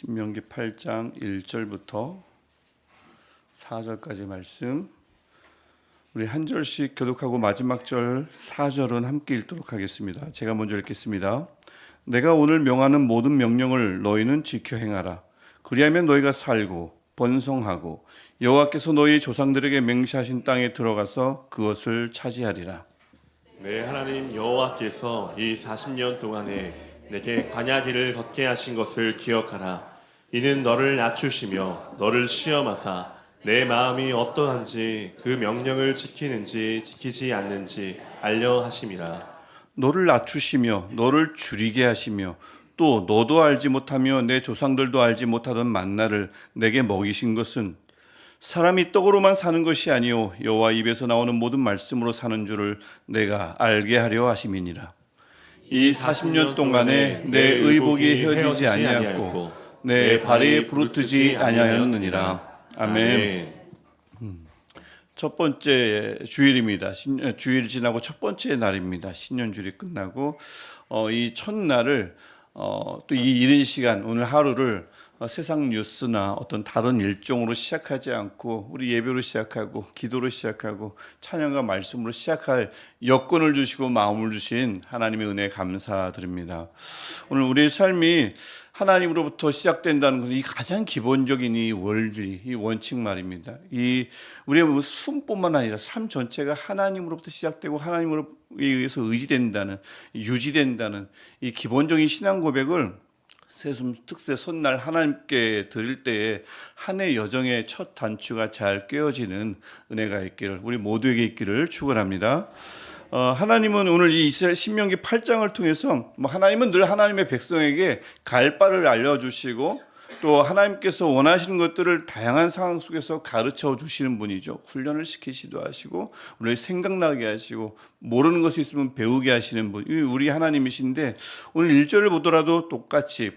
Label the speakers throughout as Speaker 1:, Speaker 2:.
Speaker 1: 신명기 8장 1절부터 4절까지 말씀, 우리 한 절씩 교독하고 마지막 절 4절은 함께 읽도록 하겠습니다. 제가 먼저 읽겠습니다. 내가 오늘 명하는 모든 명령을 너희는 지켜 행하라. 그리하면 너희가 살고 번성하고 여호와께서 너희 조상들에게 맹세하신 땅에 들어가서 그것을 차지하리라.
Speaker 2: 내 하나님 여호와께서 이 40년 동안에 내게 광야길을 걷게 하신 것을 기억하라. 이는 너를 낮추시며 너를 시험하사 내 마음이 어떠한지 그 명령을 지키는지 지키지 않는지 알려 하심이라.
Speaker 1: 너를 낮추시며 너를 줄이게 하시며 또 너도 알지 못하며 내 조상들도 알지 못하던 만나를 내게 먹이신 것은 사람이 떡으로만 사는 것이 아니요 여호와 입에서 나오는 모든 말씀으로 사는 줄을 내가 알게 하려 하심이니라. 이 40년 동안에 내 의복이 헤어지지 아니하였고 내 발이 부르뜨지 아니하였느니라. 아멘. 첫 번째 주일입니다. 주일 지나고 첫 번째 날입니다. 신년주일이 끝나고 이 첫날을 또 이 이른 시간 오늘 하루를 세상 뉴스나 어떤 다른 일정으로 시작하지 않고 우리 예배로 시작하고 기도로 시작하고 찬양과 말씀으로 시작할 여건을 주시고 마음을 주신 하나님의 은혜에 감사드립니다. 오늘 우리의 삶이 하나님으로부터 시작된다는 것은 이 가장 기본적인 이 원리, 이 원칙 말입니다. 이 우리의 숨뿐만 아니라 삶 전체가 하나님으로부터 시작되고 하나님에 의해서 의지된다는, 유지된다는 이 기본적인 신앙 고백을 새순 특세 첫날 하나님께 드릴 때에 한 해 여정의 첫 단추가 잘 꿰어지는 은혜가 있기를 우리 모두에게 있기를 축원합니다. 하나님은 오늘 이 이스라엘 신명기 8장을 통해서 하나님은 늘 하나님의 백성에게 갈 바를 알려주시고 또 하나님께서 원하시는 것들을 다양한 상황 속에서 가르쳐 주시는 분이죠. 훈련을 시키시기도 하시고 우리를 생각나게 하시고 모르는 것이 있으면 배우게 하시는 분, 우리 하나님이신데 오늘 1절을 보더라도 똑같이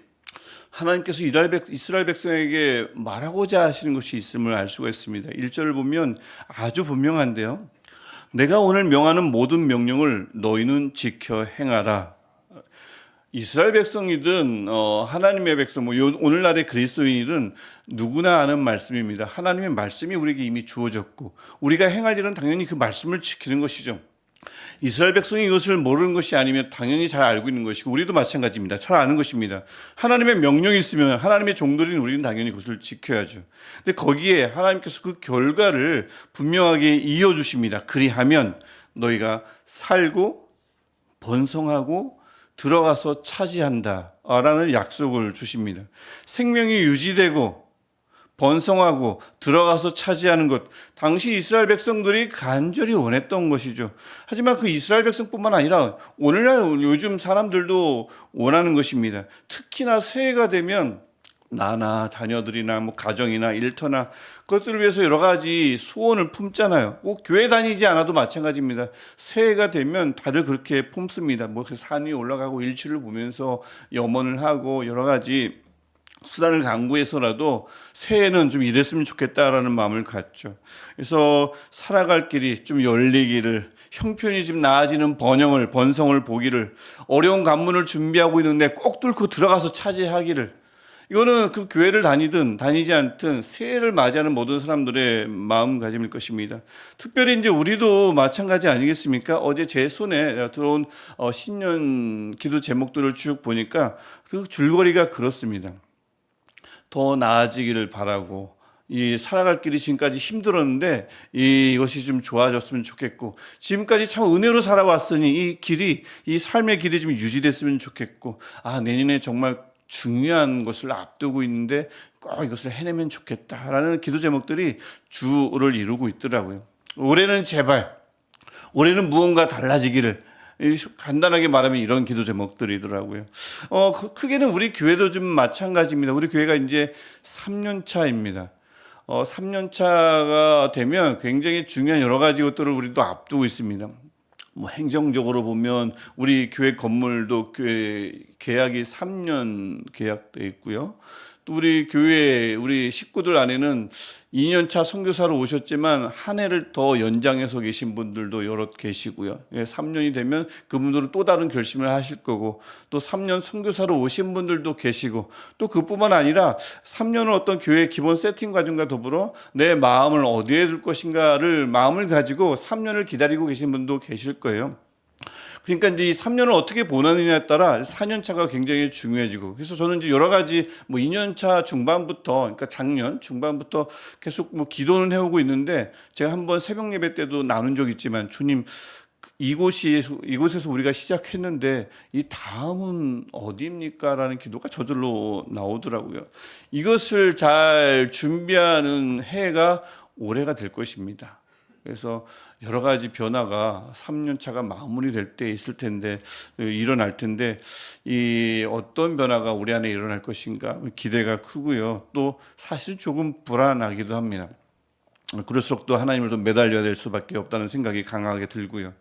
Speaker 1: 하나님께서 이스라엘 백성에게 말하고자 하시는 것이 있음을 알 수가 있습니다. 1절을 보면 아주 분명한데요. 내가 오늘 명하는 모든 명령을 너희는 지켜 행하라. 이스라엘 백성이든 하나님의 백성, 오늘날의 그리스도인이든 누구나 아는 말씀입니다. 하나님의 말씀이 우리에게 이미 주어졌고 우리가 행할 일은 당연히 그 말씀을 지키는 것이죠. 이스라엘 백성이 이것을 모르는 것이 아니면 당연히 잘 알고 있는 것이고 우리도 마찬가지입니다. 잘 아는 것입니다. 하나님의 명령이 있으면 하나님의 종들인 우리는 당연히 그것을 지켜야죠. 근데 거기에 하나님께서 그 결과를 분명하게 이어주십니다. 그리하면 너희가 살고 번성하고 들어가서 차지한다 라는 약속을 주십니다. 생명이 유지되고 번성하고 들어가서 차지하는 것, 당시 이스라엘 백성들이 간절히 원했던 것이죠. 하지만 그 이스라엘 백성뿐만 아니라 오늘날 요즘 사람들도 원하는 것입니다. 특히나 새해가 되면 나나 자녀들이나 가정이나 일터나 그것들을 위해서 여러 가지 소원을 품잖아요. 꼭 교회 다니지 않아도 마찬가지입니다. 새해가 되면 다들 그렇게 품습니다. 산 위에 올라가고 일출을 보면서 염원을 하고 여러 가지 수단을 강구해서라도 새해는 좀 이랬으면 좋겠다라는 마음을 갖죠. 그래서 살아갈 길이 좀 열리기를, 형편이 좀 나아지는 번성을 보기를, 어려운 관문을 준비하고 있는데 꼭 뚫고 들어가서 차지하기를, 이거는 그 교회를 다니든 다니지 않든 새해를 맞이하는 모든 사람들의 마음가짐일 것입니다. 특별히 이제 우리도 마찬가지 아니겠습니까? 어제 제 손에 들어온 신년 기도 제목들을 쭉 보니까 그 줄거리가 그렇습니다. 더 나아지기를 바라고, 이 살아갈 길이 지금까지 힘들었는데 이것이 좀 좋아졌으면 좋겠고, 지금까지 참 은혜로 살아왔으니 이 길이, 이 삶의 길이 좀 유지됐으면 좋겠고, 내년에 정말 중요한 것을 앞두고 있는데 꼭 이것을 해내면 좋겠다라는 기도 제목들이 주를 이루고 있더라고요. 올해는 제발, 올해는 무언가 달라지기를, 간단하게 말하면 이런 기도 제목들이더라고요. 크게는 우리 교회도 좀 마찬가지입니다. 우리 교회가 이제 3년 차입니다. 3년 차가 되면 굉장히 중요한 여러 가지 것들을 우리도 앞두고 있습니다. 행정적으로 보면 우리 교회 건물도 계약이 3년 계약돼 있고요. 또 또 우리 교회 우리 식구들 안에는 2년차 선교사로 오셨지만 한 해를 더 연장해서 계신 분들도 여럿 계시고요. 3년이 되면 그분들은 또 다른 결심을 하실 거고, 또 3년 선교사로 오신 분들도 계시고, 또 그뿐만 아니라 3년을 어떤 교회 기본 세팅 과정과 더불어 내 마음을 어디에 둘 것인가를 마음을 가지고 3년을 기다리고 계신 분도 계실 거예요. 그러니까 이제 이 3년을 어떻게 보내느냐에 따라 4년 차가 굉장히 중요해지고, 그래서 저는 이제 여러 가지 2년 차 중반부터, 그러니까 작년 중반부터 계속 기도는 해오고 있는데, 제가 한번 새벽 예배 때도 나눈 적 있지만, 주님, 이곳에서 우리가 시작했는데 이 다음은 어디입니까? 라는 기도가 저절로 나오더라고요. 이것을 잘 준비하는 해가 올해가 될 것입니다. 그래서 여러 가지 변화가 3년 차가 마무리될 때 있을 텐데, 일어날 텐데, 이 어떤 변화가 우리 안에 일어날 것인가 기대가 크고요. 또 사실 조금 불안하기도 합니다. 그럴수록 또 하나님을 더 매달려야 될 수밖에 없다는 생각이 강하게 들고요.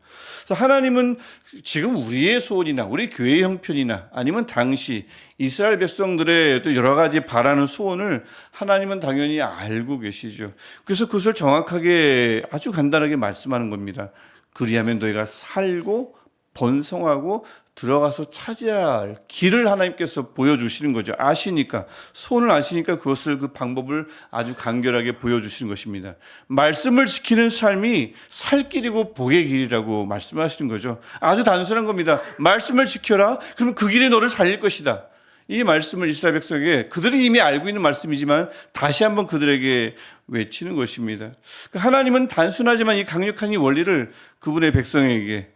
Speaker 1: 그래서 하나님은 지금 우리의 소원이나 우리 교회 형편이나 아니면 당시 이스라엘 백성들의 또 여러 가지 바라는 소원을 하나님은 당연히 알고 계시죠. 그래서 그것을 정확하게 아주 간단하게 말씀하는 겁니다. 그리하면 너희가 살고 번성하고 들어가서 차지해야 할 길을 하나님께서 보여주시는 거죠. 아시니까, 손을 아시니까 그것을, 그 방법을 아주 간결하게 보여주시는 것입니다. 말씀을 지키는 삶이 살 길이고 복의 길이라고 말씀하시는 거죠. 아주 단순한 겁니다. 말씀을 지켜라. 그럼 그 길에 너를 살릴 것이다. 이 말씀을 이스라엘 백성에게, 그들이 이미 알고 있는 말씀이지만 다시 한번 그들에게 외치는 것입니다. 하나님은 단순하지만 이 강력한 이 원리를 그분의 백성에게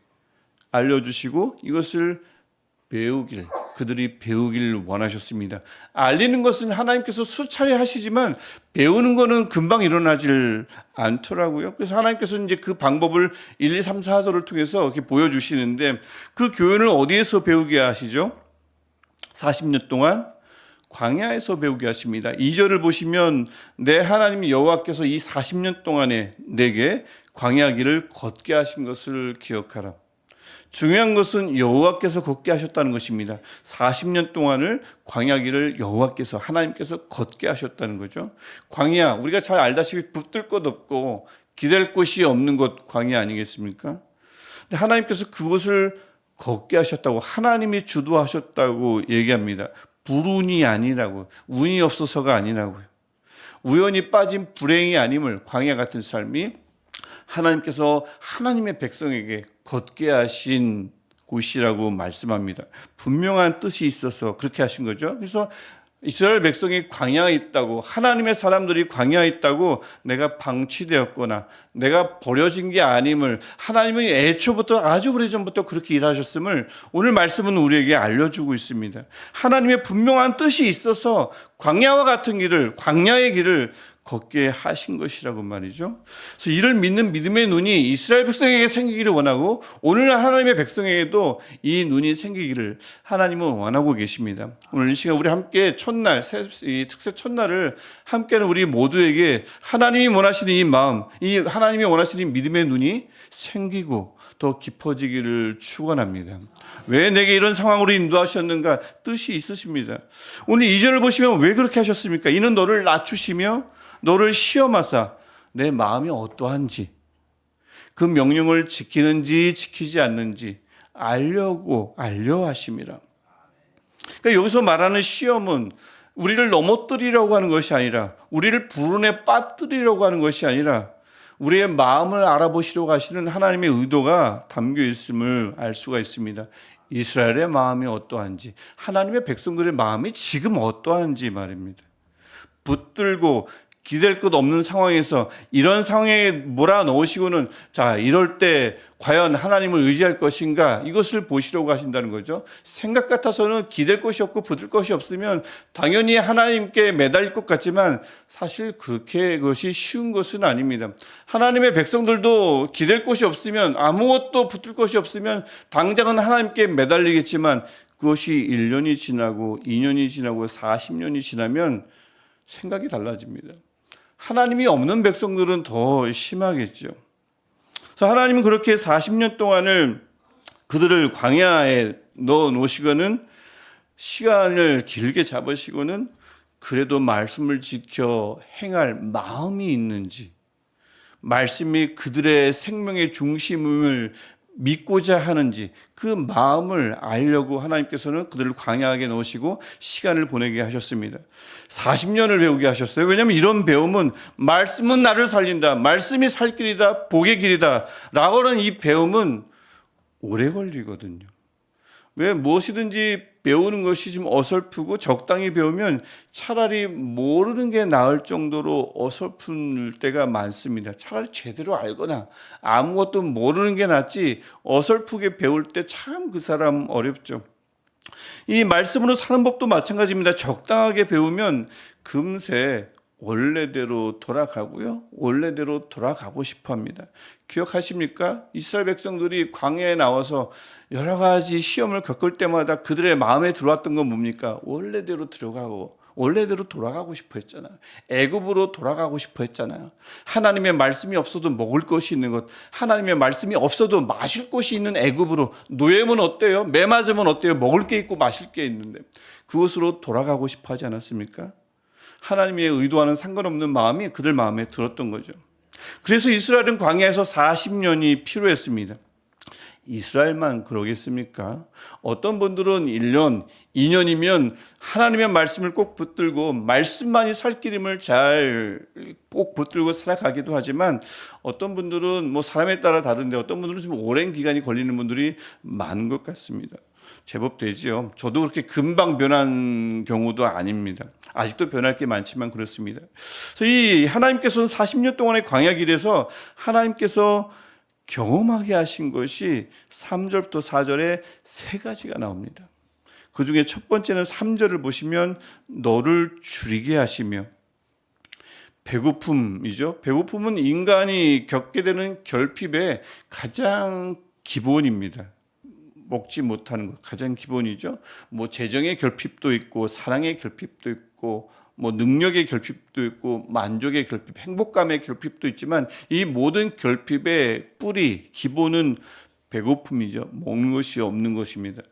Speaker 1: 알려주시고 이것을 그들이 배우길 원하셨습니다. 알리는 것은 하나님께서 수차례 하시지만 배우는 것은 금방 일어나질 않더라고요. 그래서 하나님께서 이제 그 방법을 1, 2, 3, 4절을 통해서 이렇게 보여주시는데, 그 교훈을 어디에서 배우게 하시죠? 40년 동안 광야에서 배우게 하십니다. 2절을 보시면, 내 하나님 여호와께서 이 40년 동안에 내게 광야 길을 걷게 하신 것을 기억하라. 중요한 것은 여호와께서 걷게 하셨다는 것입니다. 40년 동안을 광야 길을 여호와께서, 하나님께서 걷게 하셨다는 거죠. 광야, 우리가 잘 알다시피 붙들 것 없고 기댈 곳이 없는 곳, 광야 아니겠습니까? 근데 하나님께서 그곳을 걷게 하셨다고, 하나님이 주도하셨다고 얘기합니다. 불운이 아니라고, 운이 없어서가 아니라고요. 우연히 빠진 불행이 아님을, 광야 같은 삶이 하나님께서 하나님의 백성에게 걷게 하신 곳이라고 말씀합니다. 분명한 뜻이 있어서 그렇게 하신 거죠. 그래서 이스라엘 백성이 광야에 있다고, 하나님의 사람들이 광야에 있다고 내가 방치되었거나 내가 버려진 게 아님을, 하나님은 애초부터, 아주 오래전부터 그렇게 일하셨음을 오늘 말씀은 우리에게 알려주고 있습니다. 하나님의 분명한 뜻이 있어서 광야와 같은 길을, 광야의 길을 걷게 하신 것이라고 말이죠. 그래서 이를 믿는 믿음의 눈이 이스라엘 백성에게 생기기를 원하고, 오늘날 하나님의 백성에게도 이 눈이 생기기를 하나님은 원하고 계십니다. 오늘 이 시간 우리 함께 첫날, 이 특세 첫날을 함께하는 우리 모두에게 하나님이 원하시는 이 마음, 이 하나님이 원하시는 믿음의 눈이 생기고 더 깊어지기를 축원합니다. 왜 내게 이런 상황으로 인도하셨는가? 뜻이 있으십니다. 오늘 2절을 보시면 왜 그렇게 하셨습니까? 이는 너를 낮추시며 너를 시험하사 내 마음이 어떠한지, 그 명령을 지키는지 지키지 않는지 알려 하심이라. 그러니까 여기서 말하는 시험은 우리를 넘어뜨리려고 하는 것이 아니라, 우리를 불운에 빠뜨리려고 하는 것이 아니라, 우리의 마음을 알아보시려고 하시는 하나님의 의도가 담겨 있음을 알 수가 있습니다. 이스라엘의 마음이 어떠한지, 하나님의 백성들의 마음이 지금 어떠한지 말입니다. 붙들고 기댈 것 없는 상황에서 이런 상황에 몰아넣으시고는, 자, 이럴 때 과연 하나님을 의지할 것인가, 이것을 보시려고 하신다는 거죠. 생각 같아서는 기댈 것이 없고 붙들 것이 없으면 당연히 하나님께 매달릴 것 같지만 사실 그렇게 그것이 쉬운 것은 아닙니다. 하나님의 백성들도 기댈 것이 없으면, 아무것도 붙들 것이 없으면 당장은 하나님께 매달리겠지만, 그것이 1년이 지나고 2년이 지나고 40년이 지나면 생각이 달라집니다. 하나님이 없는 백성들은 더 심하겠죠. 그래서 하나님은 그렇게 40년 동안을 그들을 광야에 넣어 놓으시고는, 시간을 길게 잡으시고는 그래도 말씀을 지켜 행할 마음이 있는지, 말씀이 그들의 생명의 중심을 믿고자 하는지 그 마음을 알려고 하나님께서는 그들을 광야하게 넣으시고 시간을 보내게 하셨습니다. 40년을 배우게 하셨어요. 왜냐하면 이런 배움은 말씀은 나를 살린다, 말씀이 살 길이다, 복의 길이다 라고 하는 이 배움은 오래 걸리거든요. 왜 무엇이든지 배우는 것이 좀 어설프고 적당히 배우면 차라리 모르는 게 나을 정도로 어설픈 때가 많습니다. 차라리 제대로 알거나 아무것도 모르는 게 낫지 어설프게 배울 때 참 그 사람 어렵죠. 이 말씀으로 사는 법도 마찬가지입니다. 적당하게 배우면 금세 원래대로 돌아가고요. 원래대로 돌아가고 싶어 합니다. 기억하십니까? 이스라엘 백성들이 광야에 나와서 여러 가지 시험을 겪을 때마다 그들의 마음에 들어왔던 건 뭡니까? 원래대로 들어가고 원래대로 돌아가고 싶어 했잖아요. 애굽으로 돌아가고 싶어 했잖아요. 하나님의 말씀이 없어도 먹을 것이 있는 것, 하나님의 말씀이 없어도 마실 것이 있는 애굽으로, 노예면 어때요? 매 맞으면 어때요? 먹을 게 있고 마실 게 있는데 그곳으로 돌아가고 싶어 하지 않았습니까? 하나님의 의도와는 상관없는 마음이 그들 마음에 들었던 거죠. 그래서 이스라엘은 광야에서 40년이 필요했습니다. 이스라엘만 그러겠습니까? 어떤 분들은 1년, 2년이면 하나님의 말씀을 꼭 붙들고 말씀만이 살 길임을 잘 꼭 붙들고 살아가기도 하지만 어떤 분들은 뭐 사람에 따라 다른데 어떤 분들은 좀 오랜 기간이 걸리는 분들이 많은 것 같습니다. 제법 되지요. 저도 그렇게 금방 변한 경우도 아닙니다. 아직도 변할 게 많지만 그렇습니다. 그래서 이 하나님께서는 40년 동안의 광야 길에서 하나님께서 경험하게 하신 것이 3절부터 4절에 세 가지가 나옵니다. 그 중에 첫 번째는 3절을 보시면 너를 줄이게 하시며, 배고픔이죠. 배고픔은 인간이 겪게 되는 결핍의 가장 기본입니다. 먹지 못하는 것 가장 기본이죠. 뭐 재정의 결핍도 있고 사랑의 결핍도 있고 뭐 능력의 결핍도 있고 만족의 결핍, 행복감의 결핍도 있지만 이 모든 결핍의 뿌리, 기본은 배고픔이죠. 먹는 것이 없는 것입니다.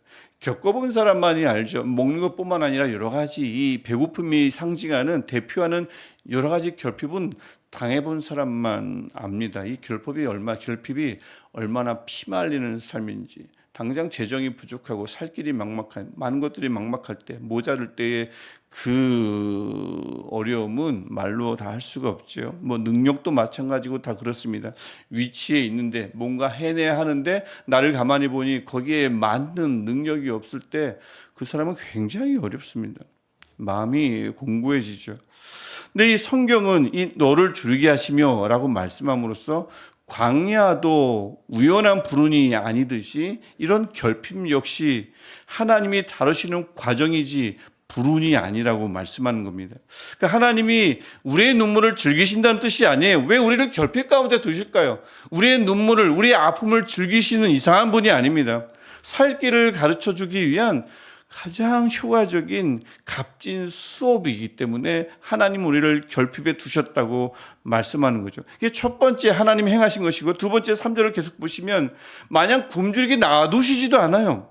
Speaker 1: 겪어본 사람만이 알죠. 먹는 것뿐만 아니라 여러 가지 이 배고픔이 상징하는 대표하는 여러 가지 결핍은 당해본 사람만 압니다. 이 결핍이 얼마나 피말리는 삶인지. 당장 재정이 부족하고 살 길이 막막한, 많은 것들이 막막할 때, 모자랄 때의 그 어려움은 말로 다 할 수가 없죠. 뭐 능력도 마찬가지고 다 그렇습니다. 위치에 있는데 뭔가 해내야 하는데 나를 가만히 보니 거기에 맞는 능력이 없을 때 그 사람은 굉장히 어렵습니다. 마음이 공고해지죠. 근데 이 성경은 이 너를 줄이게 하시며 라고 말씀함으로써 광야도 우연한 불운이 아니듯이 이런 결핍 역시 하나님이 다루시는 과정이지 불운이 아니라고 말씀하는 겁니다. 그러니까 하나님이 우리의 눈물을 즐기신다는 뜻이 아니에요. 왜 우리를 결핍 가운데 두실까요? 우리의 눈물을, 우리의 아픔을 즐기시는 이상한 분이 아닙니다. 살 길을 가르쳐 주기 위한 가장 효과적인 값진 수업이기 때문에 하나님 우리를 결핍에 두셨다고 말씀하는 거죠. 이게 첫 번째 하나님 행하신 것이고, 두 번째 3절을 계속 보시면 마냥 굶주리게 놔두시지도 않아요.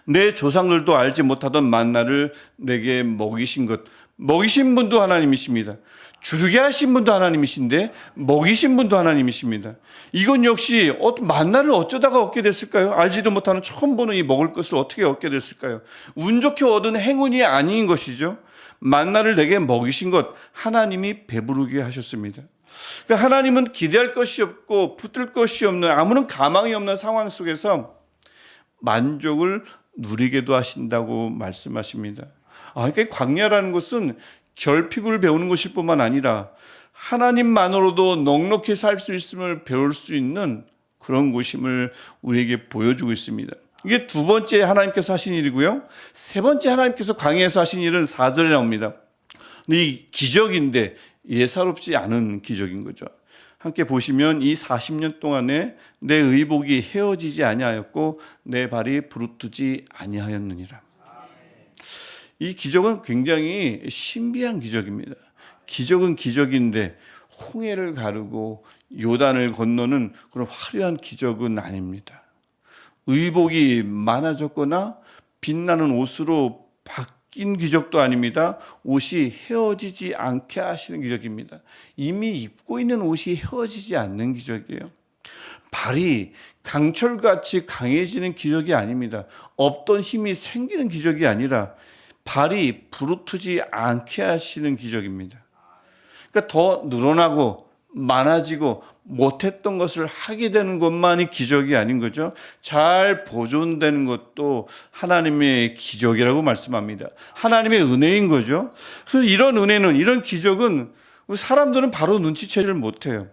Speaker 1: 내 조상들도 알지 못하던 만나를 내게 먹이신 것, 먹이신 분도 하나님이십니다. 줄이게 하신 분도 하나님이신데 먹이신 분도 하나님이십니다. 이건 역시 만나를 어쩌다가 얻게 됐을까요? 알지도 못하는 처음 보는 이 먹을 것을 어떻게 얻게 됐을까요? 운 좋게 얻은 행운이 아닌 것이죠. 만나를 내게 먹이신 것, 하나님이 배부르게 하셨습니다. 그러니까 하나님은 기대할 것이 없고 붙들 것이 없는, 아무런 가망이 없는 상황 속에서 만족을 누리게도 하신다고 말씀하십니다. 그러니까 광야라는 것은 결핍을 배우는 것일 뿐만 아니라 하나님만으로도 넉넉히 살 수 있음을 배울 수 있는 그런 곳임을 우리에게 보여주고 있습니다. 이게 두 번째 하나님께서 하신 일이고요. 세 번째 하나님께서 광야에서 하신 일은 4절에 나옵니다. 근데 이 기적인데 예사롭지 않은 기적인 거죠. 함께 보시면 이 40년 동안에 내 의복이 헤어지지 아니하였고 내 발이 부르트지 아니하였느니라. 이 기적은 굉장히 신비한 기적입니다. 기적은 기적인데 홍해를 가르고 요단을 건너는 그런 화려한 기적은 아닙니다. 의복이 많아졌거나 빛나는 옷으로 낀 기적도 아닙니다. 옷이 헤어지지 않게 하시는 기적입니다. 이미 입고 있는 옷이 헤어지지 않는 기적이에요. 발이 강철같이 강해지는 기적이 아닙니다. 없던 힘이 생기는 기적이 아니라 발이 부르트지 않게 하시는 기적입니다. 그러니까 더 늘어나고 많아지고 못했던 것을 하게 되는 것만이 기적이 아닌 거죠. 잘 보존되는 것도 하나님의 기적이라고 말씀합니다. 하나님의 은혜인 거죠. 그래서 이런 은혜는, 이런 기적은 사람들은 바로 눈치채지를 못해요.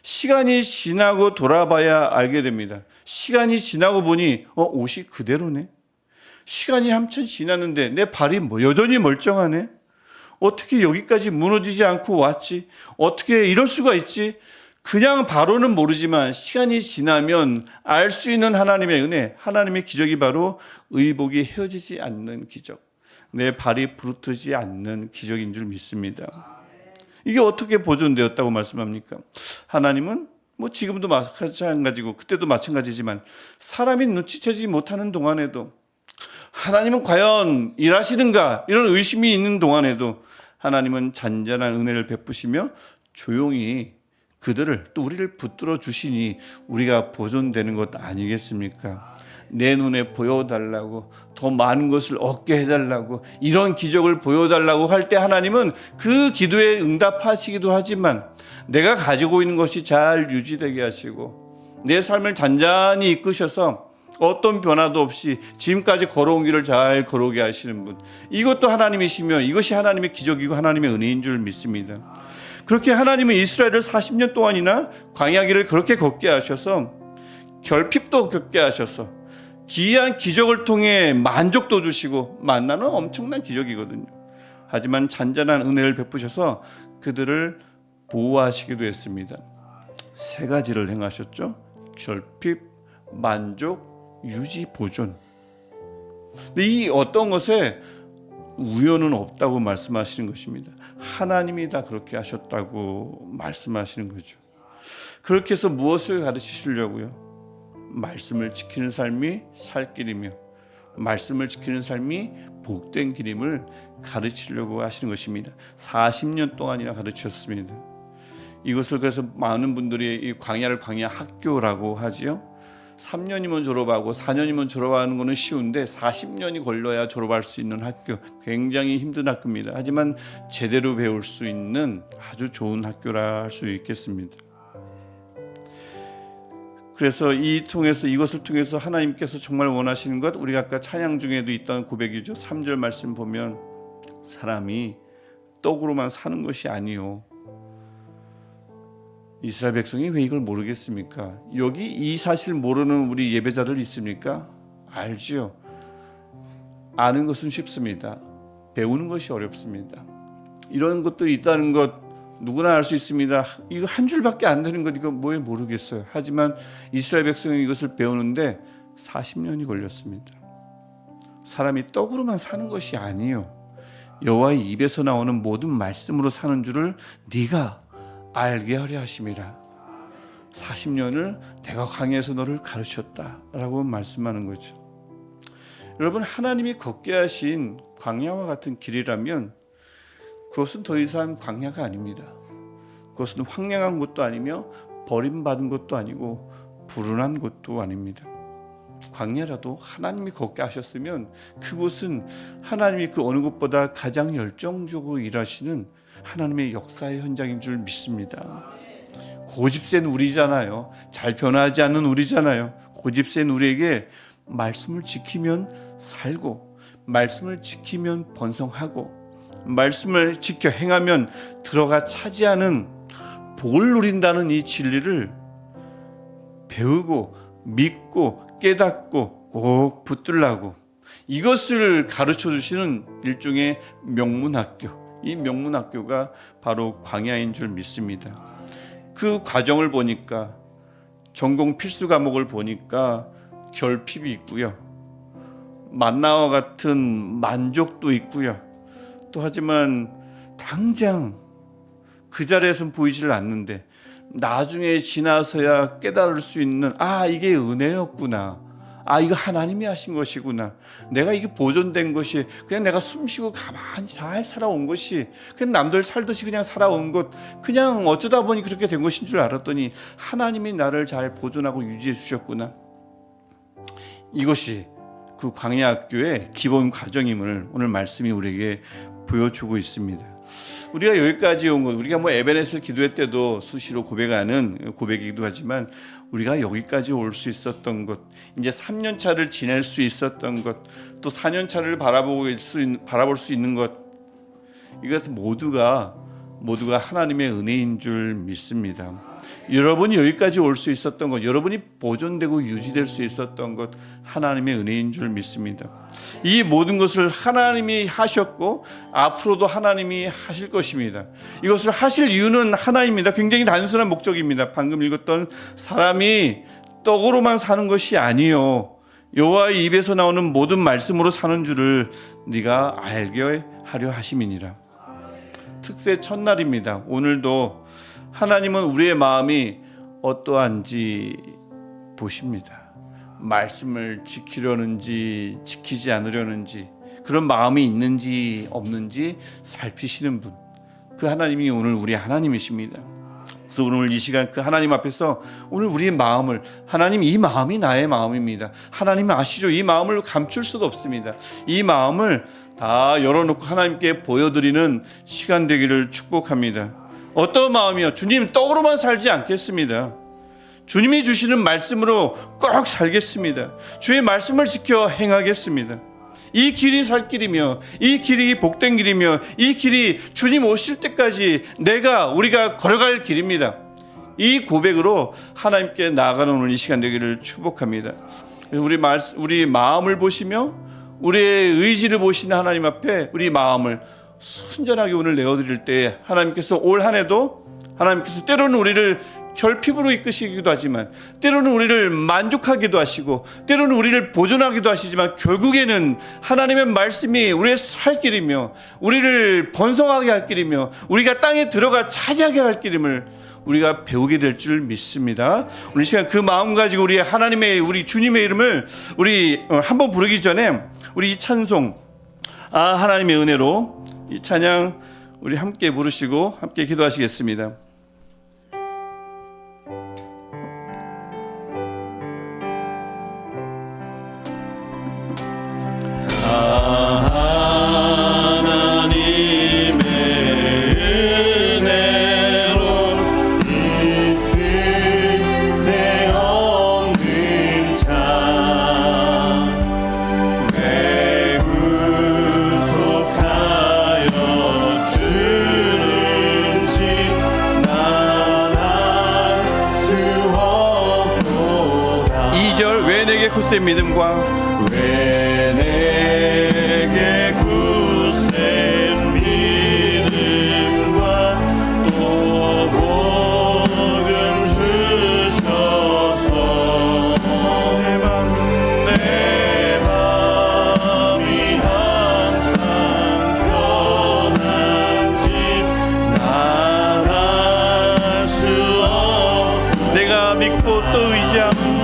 Speaker 1: 시간이 지나고 돌아봐야 알게 됩니다. 시간이 지나고 보니 옷이 그대로네. 시간이 한참 지났는데 내 발이 여전히 멀쩡하네. 어떻게 여기까지 무너지지 않고 왔지? 어떻게 이럴 수가 있지? 그냥 바로는 모르지만 시간이 지나면 알 수 있는 하나님의 은혜, 하나님의 기적이 바로 의복이 헤어지지 않는 기적, 내 발이 부르트지 않는 기적인 줄 믿습니다. 이게 어떻게 보존되었다고 말씀합니까? 하나님은 지금도 마찬가지고 그때도 마찬가지지만 사람이 눈치채지 못하는 동안에도, 하나님은 과연 일하시는가 이런 의심이 있는 동안에도 하나님은 잔잔한 은혜를 베푸시며 조용히 그들을, 또 우리를 붙들어 주시니 우리가 보존되는 것 아니겠습니까? 내 눈에 보여달라고, 더 많은 것을 얻게 해달라고, 이런 기적을 보여달라고 할 때 하나님은 그 기도에 응답하시기도 하지만 내가 가지고 있는 것이 잘 유지되게 하시고 내 삶을 잔잔히 이끄셔서 어떤 변화도 없이 지금까지 걸어온 길을 잘 걸어오게 하시는 분, 이것도 하나님이시며 이것이 하나님의 기적이고 하나님의 은혜인 줄 믿습니다. 그렇게 하나님은 이스라엘을 40년 동안이나 광야길을 그렇게 걷게 하셔서 결핍도 겪게 하셔서 기이한 기적을 통해 만족도 주시고, 만나는 엄청난 기적이거든요. 하지만 잔잔한 은혜를 베푸셔서 그들을 보호하시기도 했습니다. 세 가지를 행하셨죠. 결핍, 만족, 유지, 보존. 근데 이 어떤 것에 우연은 없다고 말씀하시는 것입니다. 하나님이 다 그렇게 하셨다고 말씀하시는 거죠. 그렇게 해서 무엇을 가르치시려고요? 말씀을 지키는 삶이 살 길이며 말씀을 지키는 삶이 복된 길임을 가르치려고 하시는 것입니다. 40년 동안이나 가르치셨습니다. 이것을 그래서 많은 분들이 이 광야를 광야 학교라고 하지요. 3년이면 졸업하고 4년이면 졸업하는 것은 쉬운데 40년이 걸려야 졸업할 수 있는 학교, 굉장히 힘든 학교입니다. 하지만 제대로 배울 수 있는 아주 좋은 학교라 할 수 있겠습니다. 그래서 이것을 통해서 하나님께서 정말 원하시는 것, 우리가 아까 찬양 중에도 있던 고백이죠. 3절 말씀 보면 사람이 떡으로만 사는 것이 아니요. 이스라엘 백성이 왜 이걸 모르겠습니까? 여기 이 사실 모르는 우리 예배자들 있습니까? 알지요. 아는 것은 쉽습니다. 배우는 것이 어렵습니다. 이런 것들이 있다는 것 누구나 알 수 있습니다. 이거 한 줄밖에 안 되는 것, 이거 뭐에 모르겠어요. 하지만 이스라엘 백성이 이것을 배우는데 40년이 걸렸습니다. 사람이 떡으로만 사는 것이 아니요, 여호와의 입에서 나오는 모든 말씀으로 사는 줄을 네가 알게 하려 하심이라. 40년을 내가 광야에서 너를 가르쳤다라고 말씀하는 거죠. 여러분, 하나님이 걷게 하신 광야와 같은 길이라면 그것은 더 이상 광야가 아닙니다. 그것은 황량한 곳도 아니며 버림받은 곳도 아니고 불운한 곳도 아닙니다. 광야라도 하나님이 걷게 하셨으면 그곳은 하나님이 그 어느 곳보다 가장 열정적으로 일하시는 하나님의 역사의 현장인 줄 믿습니다. 고집센 우리잖아요. 잘 변하지 않는 우리잖아요. 고집센 우리에게 말씀을 지키면 살고, 말씀을 지키면 번성하고, 말씀을 지켜 행하면 들어가 차지하는 복을 누린다는 이 진리를 배우고 믿고 깨닫고 꼭 붙들라고, 이것을 가르쳐 주시는 일종의 명문학교, 이 명문학교가 바로 광야인 줄 믿습니다. 그 과정을 보니까, 전공 필수 과목을 보니까 결핍이 있고요, 만나와 같은 만족도 있고요, 또 하지만 당장 그 자리에서는 보이질 않는데 나중에 지나서야 깨달을 수 있는, 이게 은혜였구나, 아, 이거 하나님이 하신 것이구나. 내가 이게 보존된 것이 그냥 내가 숨쉬고 가만히 잘 살아온 것이 그냥 남들 살듯이 그냥 살아온 것, 그냥 어쩌다 보니 그렇게 된 것인 줄 알았더니 하나님이 나를 잘 보존하고 유지해 주셨구나. 이것이 그 광야학교의 기본 과정임을 오늘 말씀이 우리에게 보여주고 있습니다. 우리가 여기까지 온 것, 우리가 뭐 에베네셀 기도회 때도 수시로 고백하는 고백이기도 하지만 우리가 여기까지 올 수 있었던 것, 이제 3년 차를 지낼 수 있었던 것, 또 4년 차를 바라볼 수 있는 것, 이것 모두가 하나님의 은혜인 줄 믿습니다. 여러분이 여기까지 올 수 있었던 것, 여러분이 보존되고 유지될 수 있었던 것, 하나님의 은혜인 줄 믿습니다. 이 모든 것을 하나님이 하셨고 앞으로도 하나님이 하실 것입니다. 이것을 하실 이유는 하나입니다. 굉장히 단순한 목적입니다. 방금 읽었던 사람이 떡으로만 사는 것이 아니요 여호와의 입에서 나오는 모든 말씀으로 사는 줄을 네가 알게 하려 하심이니라. 특세 첫날입니다. 오늘도 하나님은 우리의 마음이 어떠한지 보십니다. 말씀을 지키려는지 지키지 않으려는지, 그런 마음이 있는지 없는지 살피시는 분, 그 하나님이 오늘 우리 하나님이십니다. 그래서 오늘 이 시간 그 하나님 앞에서 오늘 우리의 마음을, 하나님, 이 마음이 나의 마음입니다. 하나님 아시죠? 이 마음을 감출 수도 없습니다. 이 마음을 다 열어놓고 하나님께 보여드리는 시간 되기를 축복합니다. 어떤 마음이요? 주님, 떡으로만 살지 않겠습니다. 주님이 주시는 말씀으로 꼭 살겠습니다. 주의 말씀을 지켜 행하겠습니다. 이 길이 살 길이며, 이 길이 복된 길이며, 이 길이 주님 오실 때까지 우리가 걸어갈 길입니다. 이 고백으로 하나님께 나아가는 오늘 이 시간 되기를 축복합니다. 우리 마음을 보시며 우리의 의지를 보시는 하나님 앞에 우리 마음을 순전하게 오늘 내어드릴 때 하나님께서 올 한 해도 하나님께서 때로는 우리를 결핍으로 이끄시기도 하지만 때로는 우리를 만족하기도 하시고 때로는 우리를 보존하기도 하시지만 결국에는 하나님의 말씀이 우리의 살 길이며 우리를 번성하게 할 길이며 우리가 땅에 들어가 차지하게 할 길임을 우리가 배우게 될 줄 믿습니다. 오늘 이 시간 그 마음 가지고 우리 주님의 이름을 우리 한번 부르기 전에 우리 이 찬송, 하나님의 은혜로, 이 찬양 우리 함께 부르시고 함께 기도하시겠습니다. 굳센 믿음과 왜 내게 굳센 믿음과 또 복음 주셔서 내 맘이 항상 편한 집 나갈 수 없고 내가 믿고 또 의지하는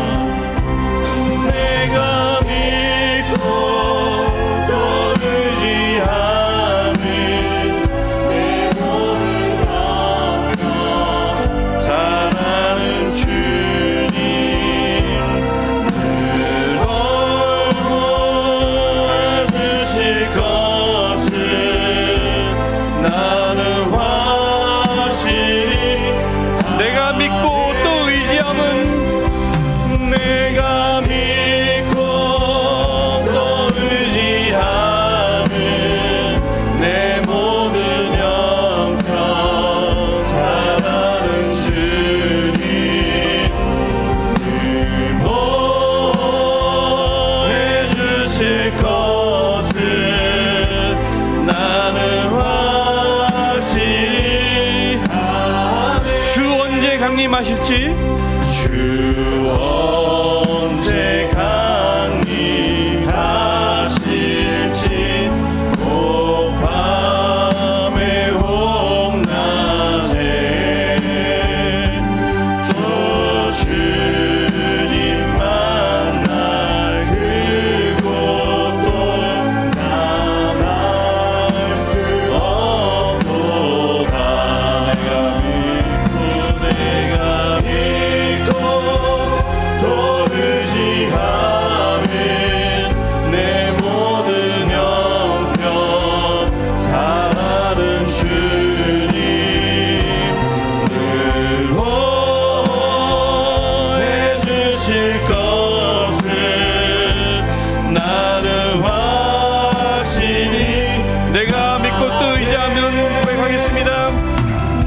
Speaker 1: 하실지 주 언제 강림하실지 오 밤에 홍낮에 주 주님 만날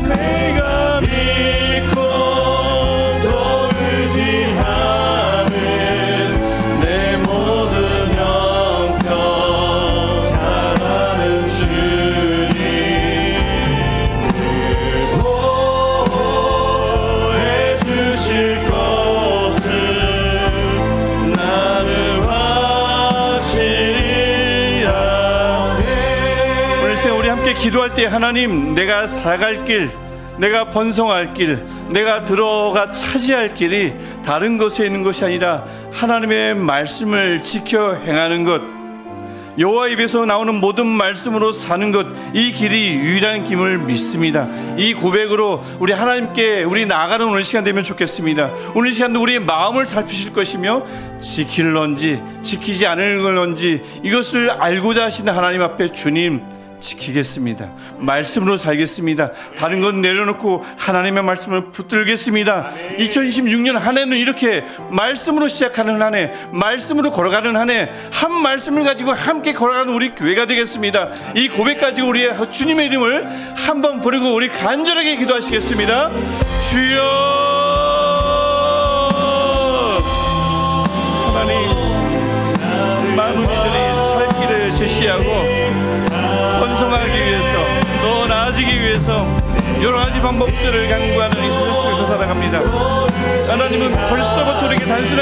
Speaker 2: 내가 믿고 또 의지하는 내 모든 형편 잘하는 주님을 보호해 주실 것을 나는 확실히 아네.
Speaker 1: 오늘 새 우리 함께 기도할 때 하나님, 내가 살아갈 길, 내가 번성할 길, 내가 들어가 차지할 길이 다른 것에 있는 것이 아니라 하나님의 말씀을 지켜 행하는 것, 여호와 입에서 나오는 모든 말씀으로 사는 것, 이 길이 유일한 길을 믿습니다. 이 고백으로 우리 하나님께 우리 나아가는 오늘 시간 되면 좋겠습니다. 오늘 시간도 우리의 마음을 살피실 것이며 지킬런지 지키지 않을런지 이것을 알고자 하시는 하나님 앞에 주님 지키겠습니다. 말씀으로 살겠습니다. 다른 건 내려놓고 하나님의 말씀을 붙들겠습니다. 2026년 한 해는 이렇게 말씀으로 시작하는 한 해, 말씀으로 걸어가는 한 해, 한 말씀을 가지고 함께 걸어가는 우리 교회가 되겠습니다. 이 고백 가지고 우리 주님의 이름을 한번 부르고 우리 간절하게 기도하시겠습니다. 주여, 하나님, 많은 이들이 살 길을 제시하고 번성하기 위해서, 더 나아지기 위해서 여러 가지 방법들을 강구하는 이 세상 속에서 살아갑니다. 하나님은 벌써부터 우리에게 단순하게